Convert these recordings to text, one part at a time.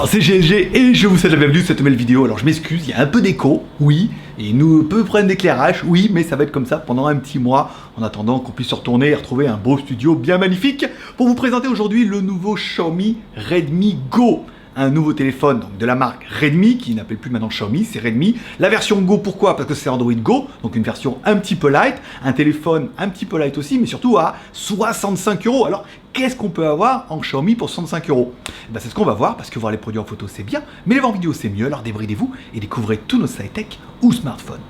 C'est GLG et je vous souhaite la bienvenue sur cette nouvelle vidéo. Alors je m'excuse, il y a un peu d'écho, oui, et nous peu prennent d'éclairage, oui, mais ça va être comme ça pendant un petit mois, en attendant qu'on puisse se retourner et retrouver un beau studio bien magnifique pour vous présenter aujourd'hui le nouveau Xiaomi Redmi Go. Un nouveau téléphone donc de la marque Redmi, qui n'appelle plus maintenant Xiaomi, c'est Redmi. La version Go, pourquoi? Parce que c'est Android Go, donc une version un petit peu light, un téléphone un petit peu light aussi, mais surtout à 65 €. Alors, qu'est-ce qu'on peut avoir en Xiaomi pour 65 €? Ben, c'est ce qu'on va voir, parce que voir les produits en photo c'est bien, mais les voir en vidéo c'est mieux, alors débridez-vous et découvrez tous nos sites tech ou smartphones.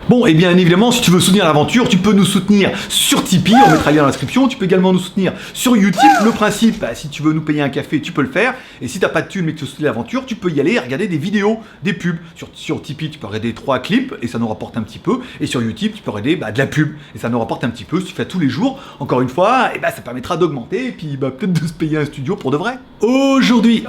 Bon, et bien évidemment, si tu veux soutenir l'aventure, tu peux nous soutenir sur Tipeee, on mettra le lien dans la description. Tu peux également nous soutenir sur YouTube. Le principe, bah, si tu veux nous payer un café, tu peux le faire. Et si t'as pas de thune mais que tu veux soutenir l'aventure, tu peux y aller et regarder des vidéos, des pubs. Sur Tipeee, tu peux regarder 3 clips et ça nous rapporte un petit peu. Et sur YouTube, tu peux regarder de la pub et ça nous rapporte un petit peu. Si tu fais tous les jours, encore une fois, et ça permettra d'augmenter et puis peut-être de se payer un studio pour de vrai. Aujourd'hui,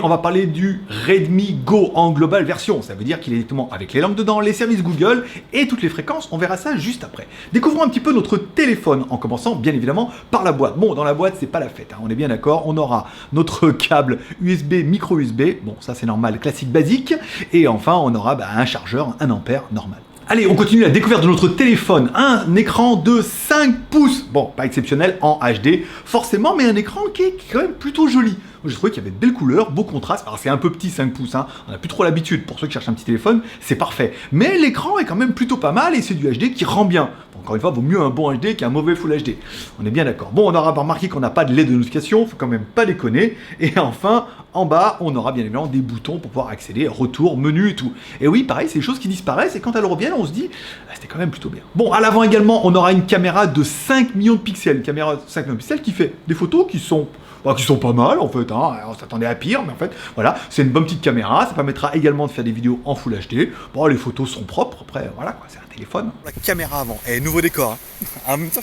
on va parler du Redmi Go en global version. Ça veut dire qu'il est directement avec les langues dedans, les services Google et toutes les fréquences, on verra ça juste après. Découvrons un petit peu notre téléphone en commençant bien évidemment par la boîte. Bon, dans la boîte, c'est pas la fête, hein, on est bien d'accord, on aura notre câble USB, micro USB, bon ça c'est normal, classique basique, et enfin on aura un chargeur, 1 ampère normal. Allez, on continue la découverte de notre téléphone. Un écran de 5 pouces. Bon, pas exceptionnel en HD, forcément, mais un écran qui est quand même plutôt joli. J'ai trouvé qu'il y avait de belles couleurs, beau contraste. Alors c'est un peu petit 5 pouces, hein. On n'a plus trop l'habitude. Pour ceux qui cherchent un petit téléphone, c'est parfait. Mais l'écran est quand même plutôt pas mal et c'est du HD qui rend bien. Bon, encore une fois, vaut mieux un bon HD qu'un mauvais Full HD. On est bien d'accord. Bon, on aura remarqué qu'on n'a pas de LED de notification, faut quand même pas déconner. Et enfin, en bas, on aura bien évidemment des boutons pour pouvoir accéder, retour, menu et tout. Et oui, pareil, c'est des choses qui disparaissent et quand elles reviennent, on se dit, c'était quand même plutôt bien. Bon, à l'avant également, on aura une caméra de 5 millions de pixels. Une caméra de 5 millions de pixels qui fait des photos qui sont pas mal en fait, hein. On s'attendait à pire, mais en fait, voilà, c'est une bonne petite caméra, ça permettra également de faire des vidéos en Full HD. Bon, les photos sont propres, après, voilà, quoi, c'est un téléphone. La caméra avant, et nouveau décor, hein. En même temps,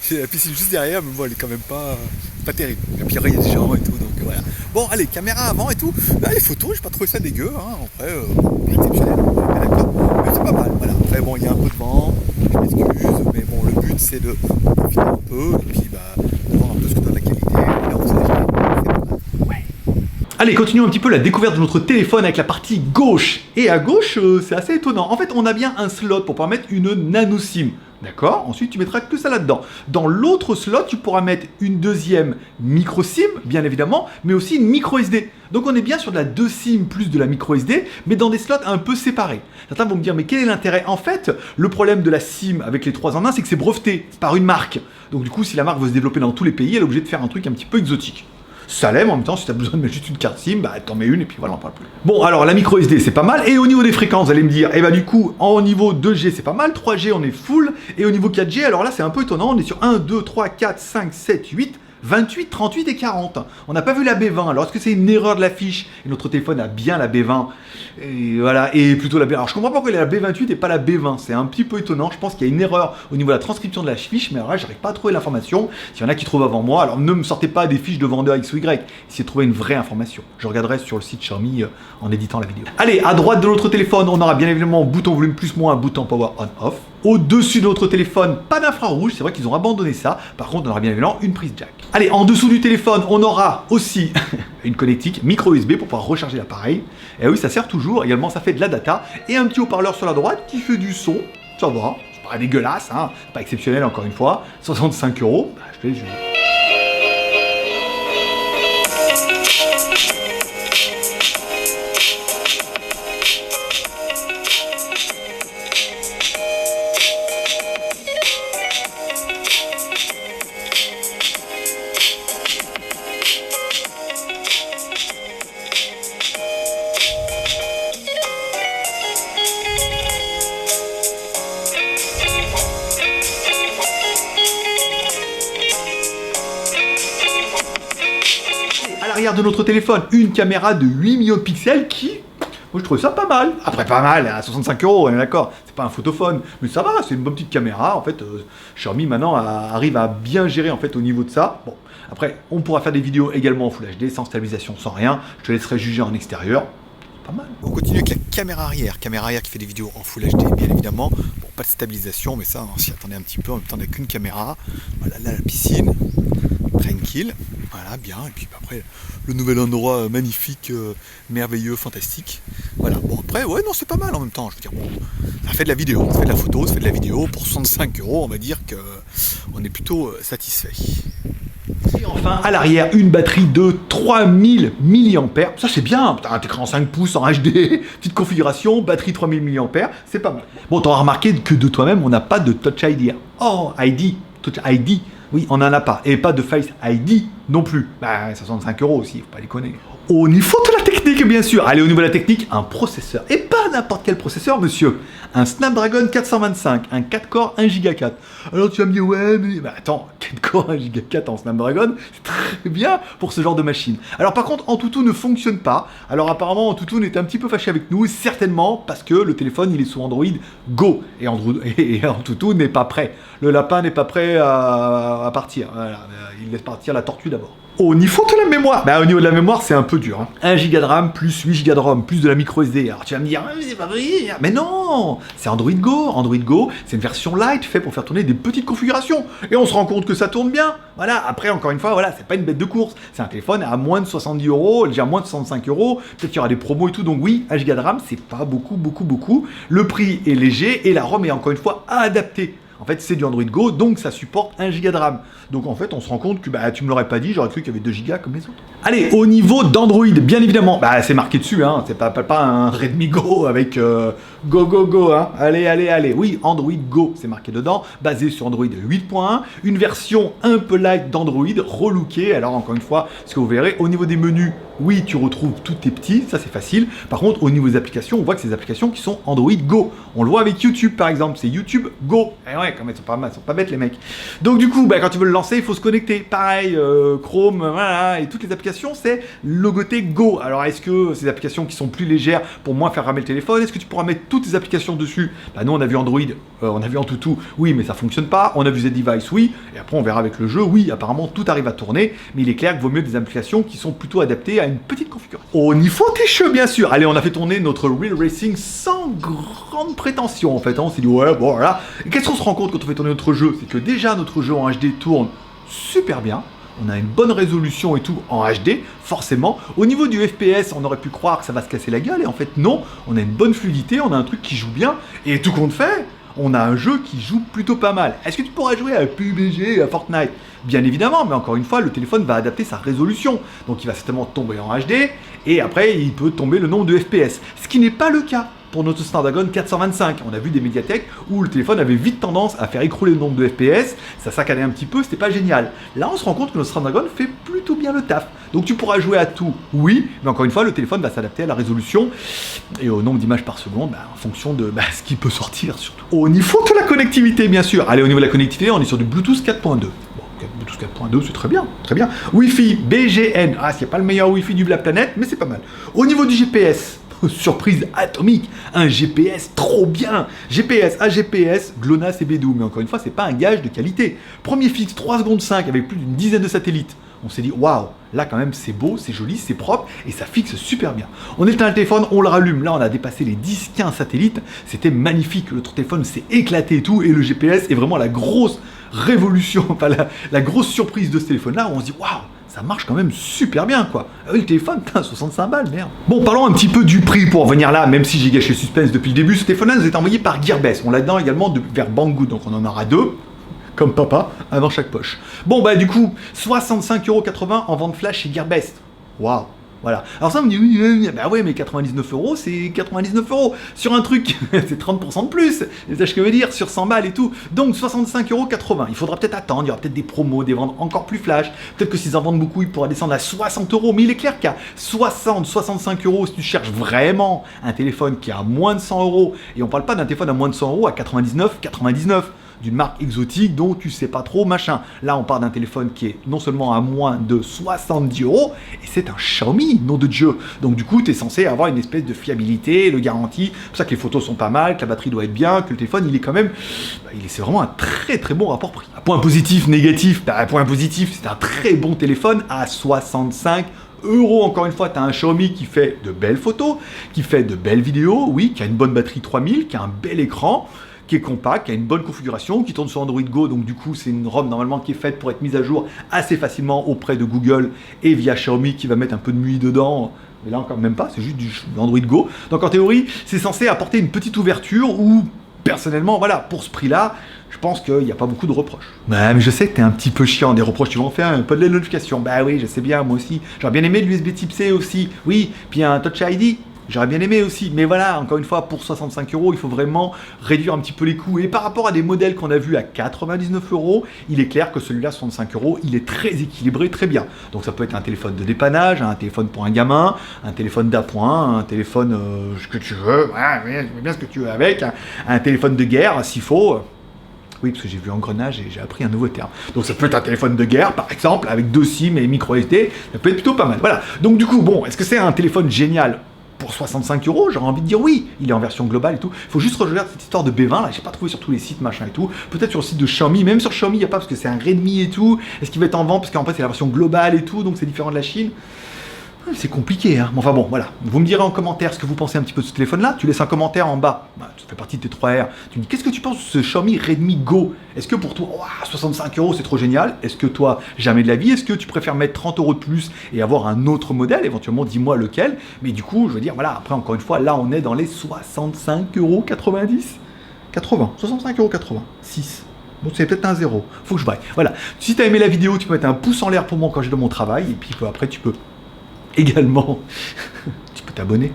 j'ai la piscine juste derrière, mais bon, elle est quand même pas terrible. Et puis il y a des gens et tout, donc voilà. Bon, allez, caméra avant et tout, là, les photos, j'ai pas trouvé ça dégueu, hein. Après, exceptionnel, d'accord, mais c'est pas mal, voilà. Après, bon, il y a un peu de vent, je m'excuse, mais bon, le but, c'est de profiter un peu, et puis, de voir un peu ce que donne la qualité. Allez, continuons un petit peu la découverte de notre téléphone avec la partie gauche. Et à gauche, c'est assez étonnant. En fait, on a bien un slot pour pouvoir mettre une nano SIM. D'accord? Ensuite, tu mettras que ça là-dedans. Dans l'autre slot, tu pourras mettre une deuxième micro SIM, bien évidemment, mais aussi une micro SD. Donc on est bien sur de la 2 SIM plus de la micro SD, mais dans des slots un peu séparés. Certains vont me dire, mais quel est l'intérêt? En fait, le problème de la SIM avec les 3 en 1, c'est que c'est breveté par une marque. Donc du coup, si la marque veut se développer dans tous les pays, elle est obligée de faire un truc un petit peu exotique. Ça l'est, mais en même temps, si tu as besoin de mettre juste une carte SIM, t'en mets une et puis voilà, on parle plus. Bon, alors la micro SD, c'est pas mal. Et au niveau des fréquences, vous allez me dire, du coup, au niveau 2G, c'est pas mal. 3G, on est full. Et au niveau 4G, alors là, c'est un peu étonnant. On est sur 1, 2, 3, 4, 5, 7, 8. 28, 38 et 40. On n'a pas vu la B20. Alors, est-ce que c'est une erreur de la fiche? Et notre téléphone a bien la B20. Et voilà, et plutôt la B20. Alors, je comprends pas pourquoi il y a la B28 et pas la B20. C'est un petit peu étonnant. Je pense qu'il y a une erreur au niveau de la transcription de la fiche, mais alors là, j'arrive pas à trouver l'information. S'il y en a qui trouvent avant moi, alors ne me sortez pas des fiches de vendeur X ou Y. Essayez de trouver une vraie information. Je regarderai sur le site Xiaomi en éditant la vidéo. Allez, à droite de notre téléphone, on aura bien évidemment bouton volume plus moins, bouton power on off. Au-dessus de notre téléphone, pas d'infrarouge, c'est vrai qu'ils ont abandonné ça. Par contre, on aura bien évidemment une prise jack. Allez, en dessous du téléphone, on aura aussi une connectique micro USB pour pouvoir recharger l'appareil. Et oui, ça sert toujours. Également, ça fait de la data. Et un petit haut-parleur sur la droite qui fait du son. Ça va, c'est pas dégueulasse, hein. Pas exceptionnel encore une fois. 65 €. Je vais. À l'arrière de notre téléphone, une caméra de 8 millions de pixels qui, moi je trouve ça pas mal. Après pas mal, à 65 €, on est d'accord, c'est pas un photophone, mais ça va, c'est une bonne petite caméra. En fait, Xiaomi maintenant arrive à bien gérer en fait au niveau de ça. Bon, après, on pourra faire des vidéos également en Full HD, sans stabilisation, sans rien. Je te laisserai juger en extérieur. Pas mal. On continue avec la caméra arrière qui fait des vidéos en Full HD, bien évidemment. Bon, pas de stabilisation, mais ça, on s'y attendait un petit peu. En même temps, on n'a qu'une caméra. Voilà, là, la piscine, tranquille. Voilà, bien. Et puis après, le nouvel endroit magnifique, merveilleux, fantastique. Voilà. Bon, après, ouais, non, c'est pas mal en même temps. Je veux dire, bon, ça fait de la vidéo, ça fait de la photo, ça fait de la vidéo. Pour 65 €, on va dire que on est plutôt satisfait. Et enfin, à l'arrière, une batterie de 3000 mAh. Ça, c'est bien. T'as un écran 5 pouces en HD, petite configuration, batterie 3000 mAh, c'est pas mal. Bon, t'auras remarqué que de toi-même, on n'a pas de Touch ID. Oh, ID, Touch ID. Oui, on n'en a pas. Et pas de Face ID non plus. Bah, 65 € aussi, faut pas les connaître. Au niveau de la technique, bien sûr. Allez, au niveau de la technique, un processeur. Et pas n'importe quel processeur, monsieur. Un Snapdragon 425, un 4 core 1 Go 4. Alors tu vas me dire, ouais, mais bah, attends, 4 core 1 Go 4 en Snapdragon, c'est très bien pour ce genre de machine. Alors par contre, Antutu ne fonctionne pas. Alors apparemment, Antutu est un petit peu fâché avec nous, certainement parce que le téléphone, il est sous Android Go. Et Antutu n'est pas prêt. Le lapin n'est pas prêt à partir. Voilà, il laisse partir la tortue d'abord. Au niveau de la mémoire, au niveau de la mémoire, c'est un peu dur. 1 Go de RAM plus 8 Go de ROM plus de la micro SD. Alors tu vas me dire, c'est pas vrai. Mais non, c'est Android Go. Android Go, c'est une version light faite pour faire tourner des petites configurations. Et on se rend compte que ça tourne bien. Voilà. Après, encore une fois, voilà, c'est pas une bête de course. C'est un téléphone à moins de 70 €, déjà moins de 65 €. Peut-être qu'il y aura des promos et tout. Donc oui, 1 Go de RAM, c'est pas beaucoup. Le prix est léger et la ROM est encore une fois adaptée. En fait, c'est du Android Go, donc ça supporte 1 Go de RAM. Donc en fait, on se rend compte que tu me l'aurais pas dit, j'aurais cru qu'il y avait 2 Go comme les autres. Allez, au niveau d'Android, bien évidemment, c'est marqué dessus, hein, c'est pas un Redmi Go avec Go, hein. Allez. Oui, Android Go, c'est marqué dedans, basé sur Android 8.1, une version un peu light d'Android, relookée. Alors encore une fois, ce que vous verrez, au niveau des menus, oui, tu retrouves tous tes petits, ça c'est facile. Par contre, au niveau des applications, on voit que c'est des applications qui sont Android Go. On le voit avec YouTube par exemple, c'est YouTube Go. Et ouais, quand même, ils sont pas bêtes les mecs. Donc du coup, quand tu veux le lancer, il faut se connecter. Pareil, Chrome, voilà, et toutes les applications, c'est logoté Go. Alors est-ce que ces applications qui sont plus légères pour moins faire ramer le téléphone, est-ce que tu pourras mettre toutes tes applications dessus? Nous on a vu Android, on a vu Antutu, oui, mais ça fonctionne pas. On a vu Z-Device, oui. Et après on verra avec le jeu, oui, apparemment tout arrive à tourner, mais il est clair qu'il vaut mieux des applications qui sont plutôt adaptées à une petite configuration. Au niveau des jeux, bien sûr. Allez, on a fait tourner notre Real Racing sans grande prétention en fait. On s'est dit ouais, bon voilà. Et qu'est-ce qu'on se rend compte quand on fait tourner notre jeu? C'est que déjà notre jeu en HD tourne super bien. On a une bonne résolution et tout en HD, forcément. Au niveau du FPS, on aurait pu croire que ça va se casser la gueule, et en fait non, on a une bonne fluidité, on a un truc qui joue bien, et tout compte fait, on a un jeu qui joue plutôt pas mal. Est-ce que tu pourras jouer à PUBG, à Fortnite? Bien évidemment, mais encore une fois, le téléphone va adapter sa résolution. Donc il va certainement tomber en HD, et après il peut tomber le nombre de FPS. Ce qui n'est pas le cas pour notre Snapdragon 425. On a vu des médiathèques où le téléphone avait vite tendance à faire écrouler le nombre de FPS, ça saccadait un petit peu, c'était pas génial. Là, on se rend compte que notre Snapdragon fait plutôt bien le taf. Donc tu pourras jouer à tout, oui, mais encore une fois, le téléphone va s'adapter à la résolution et au nombre d'images par seconde, en fonction de ce qui peut sortir surtout. Au niveau de la connectivité, bien sûr. Allez, au niveau de la connectivité, on est sur du Bluetooth 4.2. Bluetooth 4.2, c'est très bien, très bien. Wi-Fi, BGN, c'est pas le meilleur Wi-Fi de la planète, mais c'est pas mal. Au niveau du GPS, surprise atomique, un GPS trop bien. GPS, AGPS, GLONASS et Beidou, mais encore une fois, c'est pas un gage de qualité. Premier fixe, 3 secondes 5 avec plus d'une dizaine de satellites. On s'est dit, waouh, là quand même c'est beau, c'est joli, c'est propre et ça fixe super bien. On éteint le téléphone, on le rallume. Là, on a dépassé les 10-15 satellites. C'était magnifique. Notre téléphone s'est éclaté et tout. Et le GPS est vraiment la grosse révolution, enfin la grosse surprise de ce téléphone-là où on se dit, waouh, ça marche quand même super bien, quoi. Le téléphone, 65 balles, merde. Bon, parlons un petit peu du prix pour en venir là, même si j'ai gâché le suspense depuis le début. Ce téléphone-là nous est envoyé par Gearbest. On l'a dedans également vers Banggood, donc on en aura deux. Comme papa, un dans chaque poche. Bon, du coup, 65,80 € en vente flash chez Gearbest. Waouh, voilà. Alors ça, on me dit, oui, ouais, mais 99 €, c'est 99 €. Sur un truc, c'est 30% de plus. C'est ça que je veux dire, sur 100 balles et tout. Donc, 65,80 €. Il faudra peut-être attendre, il y aura peut-être des promos, des ventes encore plus flash. Peut-être que s'ils en vendent beaucoup, il pourra descendre à 60 €. Mais il est clair qu'à 65 €, si tu cherches vraiment un téléphone qui est à moins de 100 €, et on parle pas d'un téléphone à moins de 100 € à 99, d'une marque exotique dont tu sais pas trop, machin. Là, on parle d'un téléphone qui est non seulement à moins de 70 €, et c'est un Xiaomi, nom de Dieu. Donc du coup, tu es censé avoir une espèce de fiabilité, de garantie. C'est pour ça que les photos sont pas mal, que la batterie doit être bien, que le téléphone, il est quand même... c'est vraiment un très très bon rapport prix. Point positif, négatif, point positif, c'est un très bon téléphone à 65 €. Encore une fois, tu as un Xiaomi qui fait de belles photos, qui fait de belles vidéos, oui, qui a une bonne batterie 3000, qui a un bel écran, qui est compact, qui a une bonne configuration, qui tourne sur Android Go, donc du coup c'est une ROM normalement qui est faite pour être mise à jour assez facilement auprès de Google et via Xiaomi qui va mettre un peu de MUI dedans. Mais là encore même pas, c'est juste du Android Go. Donc en théorie, c'est censé apporter une petite ouverture où, personnellement, voilà, pour ce prix-là, je pense qu'il n'y a pas beaucoup de reproches. Bah, mais je sais que t'es un petit peu chiant des reproches, tu vas en faire un peu de la notification. Bah oui, je sais bien, moi aussi. J'aurais bien aimé de l'USB Type C aussi. Oui, puis un Touch ID. J'aurais bien aimé aussi, mais voilà, encore une fois, pour 65 €, il faut vraiment réduire un petit peu les coûts. Et par rapport à des modèles qu'on a vus à 99 €, il est clair que celui-là, 65 €, il est très équilibré, très bien. Donc ça peut être un téléphone de dépannage, un téléphone pour un gamin, un téléphone d'appoint, un téléphone ce que tu veux, ouais, bien ce que tu veux avec, un téléphone de guerre s'il faut. Oui, parce que j'ai vu engrenage et j'ai appris un nouveau terme. Donc ça peut être un téléphone de guerre, par exemple, avec 2 SIM et micro SD, ça peut être plutôt pas mal. Voilà. Donc du coup, bon, est-ce que c'est un téléphone génial pour 65 €? J'aurais envie de dire oui. Il est en version globale et tout. Il faut juste regarder cette histoire de B20 là. J'ai pas trouvé sur tous les sites machin et tout. Peut-être sur le site de Xiaomi. Même sur Xiaomi, il n'y a pas parce que c'est un Redmi et tout. Est-ce qu'il va être en vente parce qu'en fait c'est la version globale et tout, donc c'est différent de la Chine. C'est compliqué, hein. Enfin bon, voilà. Vous me direz en commentaire ce que vous pensez un petit peu de ce téléphone-là. Tu laisses un commentaire en bas. Bah, ça fait partie de tes 3R. Tu me dis, qu'est-ce que tu penses de ce Xiaomi Redmi Go? Est-ce que pour toi, 65 € c'est trop génial? Est-ce que toi, jamais de la vie? Est-ce que tu préfères mettre 30 € de plus et avoir un autre modèle? Éventuellement, dis-moi lequel. Mais du coup, je veux dire, voilà, après, encore une fois, là, on est dans les 65,90 €. 80. 65,80 €. 6. Bon, c'est peut-être un 0. Faut que je vaille. Voilà. Si tu as aimé la vidéo, tu peux mettre un pouce en l'air pour moi quand j'ai de mon travail. Et puis après, tu peux également, tu peux t'abonner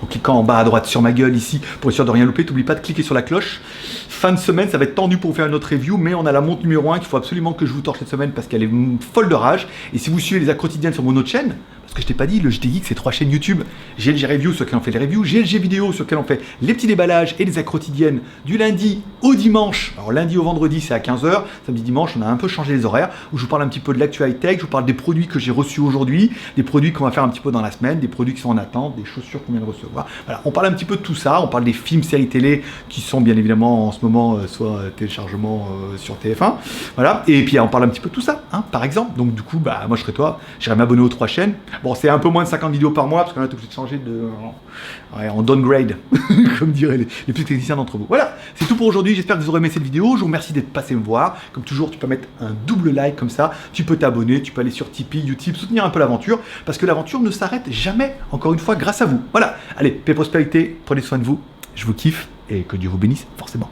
en cliquant en bas à droite sur ma gueule ici pour être sûr de rien louper. N'oublie pas de cliquer sur la cloche. Fin de semaine, ça va être tendu pour vous faire une autre review, mais on a la montre numéro 1 qu'il faut absolument que je vous torche cette semaine parce qu'elle est folle de rage. Et si vous suivez les quotidiennes sur mon autre chaîne, parce que je t'ai pas dit, le JT Geek c'est 3 chaînes YouTube. GLG Review sur lesquelles on fait les reviews, GLG Vidéo sur lesquelles on fait les petits déballages et les quotidiennes du lundi au dimanche. Alors lundi au vendredi c'est à 15 h, samedi dimanche on a un peu changé les horaires où je vous parle un petit peu de l'actu high-tech, je vous parle des produits que j'ai reçus aujourd'hui, des produits qu'on va faire un petit peu dans la semaine, des produits qui sont en attente, des chaussures qu'on vient de recevoir. Voilà, on parle un petit peu de tout ça, on parle des films, séries télé qui sont bien évidemment en ce moment soit téléchargement sur TF1. Voilà, et puis on parle un petit peu de tout ça, hein, par exemple. Donc du coup, bah moi je serais toi, j'irais m'abonner aux 3 chaînes. Bon, c'est un peu moins de 50 vidéos par mois, parce qu'on a obligé de changer en downgrade, comme diraient les plus techniciens d'entre vous. Voilà, c'est tout pour aujourd'hui. J'espère que vous aurez aimé cette vidéo. Je vous remercie d'être passé me voir. Comme toujours, tu peux mettre un double like comme ça. Tu peux t'abonner, tu peux aller sur Tipeee, YouTube, soutenir un peu l'aventure, parce que l'aventure ne s'arrête jamais, encore une fois, grâce à vous. Voilà, allez, paix, prospérité, prenez soin de vous. Je vous kiffe et que Dieu vous bénisse, forcément.